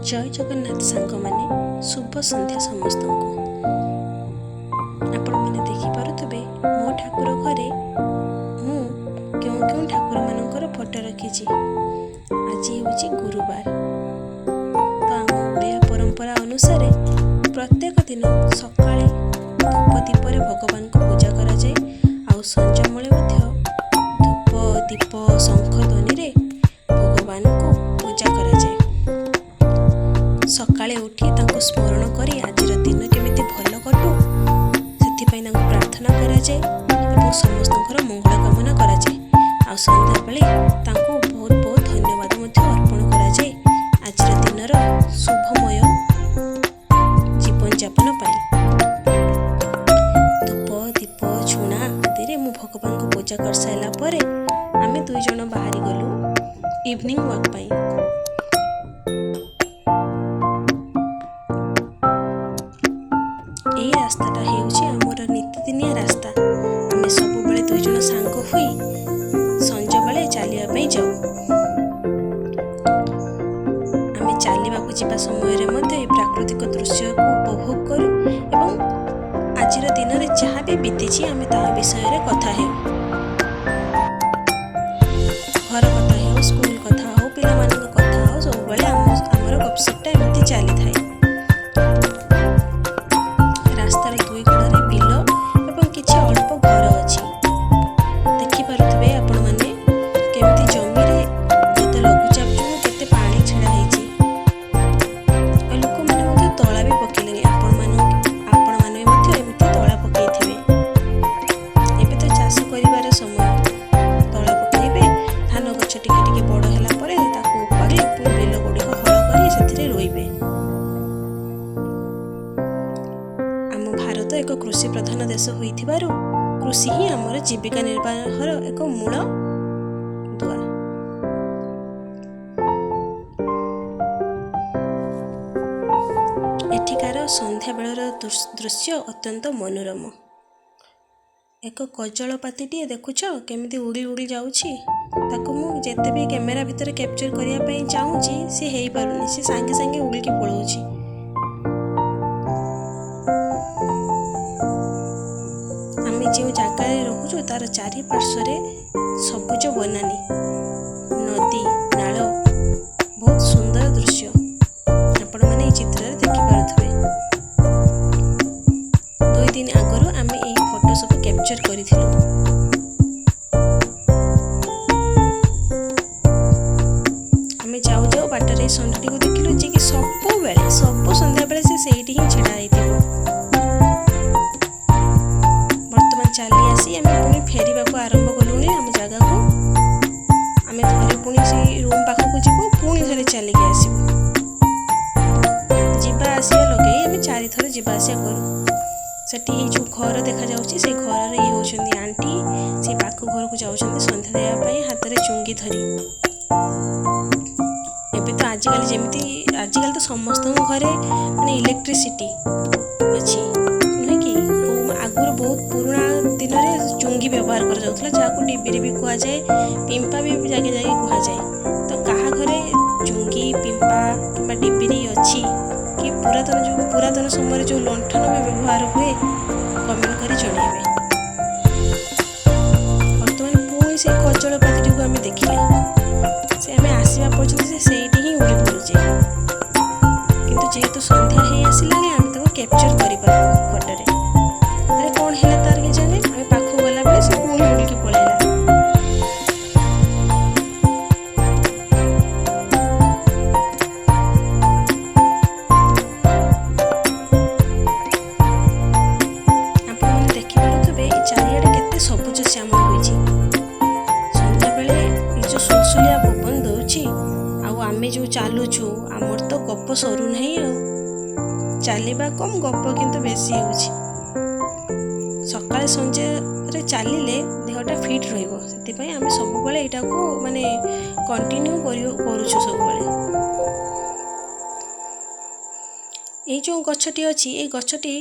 जय जगन्नाथ सांग मैंने शुभ संध्या समस्त को आपण मैंने देखिपे मो ठाकुर घरे मु क्यों क्यों ठाकुर मानकर फोटो रखी। आज हूँ गुरुवार, तो आम ओडिया परंपरा अनुसार प्रत्येक दिन सकाळे धूप दीपर भगवान को पूजा करा जाए। आउ संज मूले धूप दीप शंख ध्वनि रे भगवान को पूजा करा जाए। सकाळे उठी तांको स्मरण करी आजिर दिन केमिति भल कटू सेथिपई तांको प्रार्थना करा जाए और समस्तଙ୍କର मंगल कामना करा जाए। आ संध्या बेले तांको बहुत बहुत धन्यवाद मध्य अर्पण करा जाए आजिर दिनर शुभमय जीवन यापन पाई। धूप दीप झुणा आदि रे मु भगवान को पूजा कर साइला परे आमे दुई जण बाहरी गलु इवनिंग वॉक पाई। এই রাস্তাটা ହେଉଛି ଆମର ନିତିଦିନିଆ ରାସ୍ତା। ଆମେ ସବୁବେଳେ ଦୁଇ ଜଣ ସାଙ୍ଗ ହୋଇ ସଞ୍ଜବେଳେ ଚାଲିବା ପାଇଁ ଯାଉ। ଆମେ ଚାଲିବାକୁ ଯିବା ସମୟରେ ମଧ୍ୟ ଏହି ପ୍ରାକୃତିକ ଦୃଶ୍ୟକୁ ଉପଭୋଗ କରୁ ଏବଂ ଆଜିର ଦିନରେ ଯାହା ବି ବିତିଛି ଆମେ ତାହା ବିଷୟରେ କଥା ହେଉ। ଘର କଥା ହେଉ, ସ୍କୁଲ କଥା ହେଉ, ପିଲାମାନଙ୍କ କଥା ହେଉ, ସବୁବେଳେ ଆମର ଗପସପଟା ଏମିତି ଚାଲିଥାଏ। रास्तार दुई कड़े बिल एवं किछि अल्प घर अछि। देखि पारुथिबे आपण माने केमति जमी रे केते लघुचाप जो केते पानी छेड़ा हेछि। ए लोक माने मते तळा भी पकेलेनी। आपण माने मते एमति तळा पकेइथिबे। एबे तो चाष करिवार समय तळा पकेइबे। धान गछ टिके टिके बड़ होला परे ताकू उपाड़ी बिल गुडी को हल करी सेथिरे रोइबे। भारत एक कृषि प्रधान देश होइथिबारु कृषि ही आमर जीविका निर्वाहर एक मूल दुआ। एठिकार संध्या बेलर दृश्य अत्यंत मनोरम। एक कजलपातीटिए देखुछ केमिति उड़ी उड़ी जाउछि। ताकू मु जेते भी कैमेरा भितर कैप्चर करिया पई चाहूछि से हेइ पारुनी। से संगे संगे उड़ी के पळौछि। जो जगार रोचु तार चारि पार्श्वे सबुज बनानी नदी नाल बहुत सुंदर दृश्य आपण माने चित्र देखिपे। 2 दिन आगरू आमे एही फोटो सब कैप्चर करिथिलु। आमे जाऊ जाऊ बाटर संडटी को देखिलु जे कि सब संध्या बेले से सेठी ही छेड़ा आइथिबो। चली आसी आम पुणी फेर आरंभ कलुनी आम जगह को। आम थे पुणी से रूम पाखक जीवु पुणी थे चलिक आसबू। जावा आसिया लगे आम 4 थर जावा आसिया करूँ। सेठी जो घर देखा जाउछि से घर ये होउछन्ती आंटी। से पाख घर को जाउछन्ती संध्या देया पई हाथ रे चुंगी धरी। एबे तो आजिकल तो समस्त घरे माने इलेक्ट्रिसिटी अछि नुहे कि। आगुर बहुत पुराना दिन में चुंगी व्यवहार कर जाउथला जाको डिब्बी भी कहा जाए, पिंपा भी जागे जागे कहा जाए। तो कहा घरे चुंगी पिंपा कि डिब्बी अच्छी कि पुरातन समय जो लंठन में व्यवहार हुए कमेंट कर जणेबे। बर्तमान पुणी से कजलपाती को आम देखिले से आम आसवा पर्यंत से सेठी ही उड़ी पड़ुचे। किंतु जेहेतु संध्या हो आसिलानी आम ताको कैप्चर करि पारबो फोटो रे। अरे कौन है तार के जाने आम पाखु गला बेले से पुणी उड़ी के पळैला। आपण माने देखि पारुथबे चारियाडे केते सबुज श्यामल होइछि। संध्या बेले ए जो सुलसुलिया पवन दउछि आ आमे जो चालुछु हमर तो गप सरू नहीं। चलिबा कम गप किंतु बेसी होउछि। सकाळे संजे चलिले देहटा फिट रहिबो सेतिपई आमे सबुबेले एटा को माने कंटिन्यू करूछु सबुबेले। ए जो गछटी अछि ए गछटी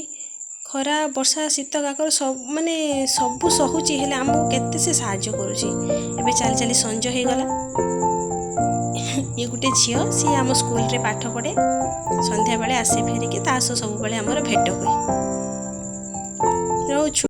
खरा वर्षा शीत काकर सब माने सबु सहुची हेले हमको केते से सहाय्य करूछि। एबे चली चली संज हे गला ये गोटे झील सी आम स्कूल रे पाठ पढ़े संध्या बेले आसे फेरिकी ता सह सब बेले आमर भेट हुए। रोचु।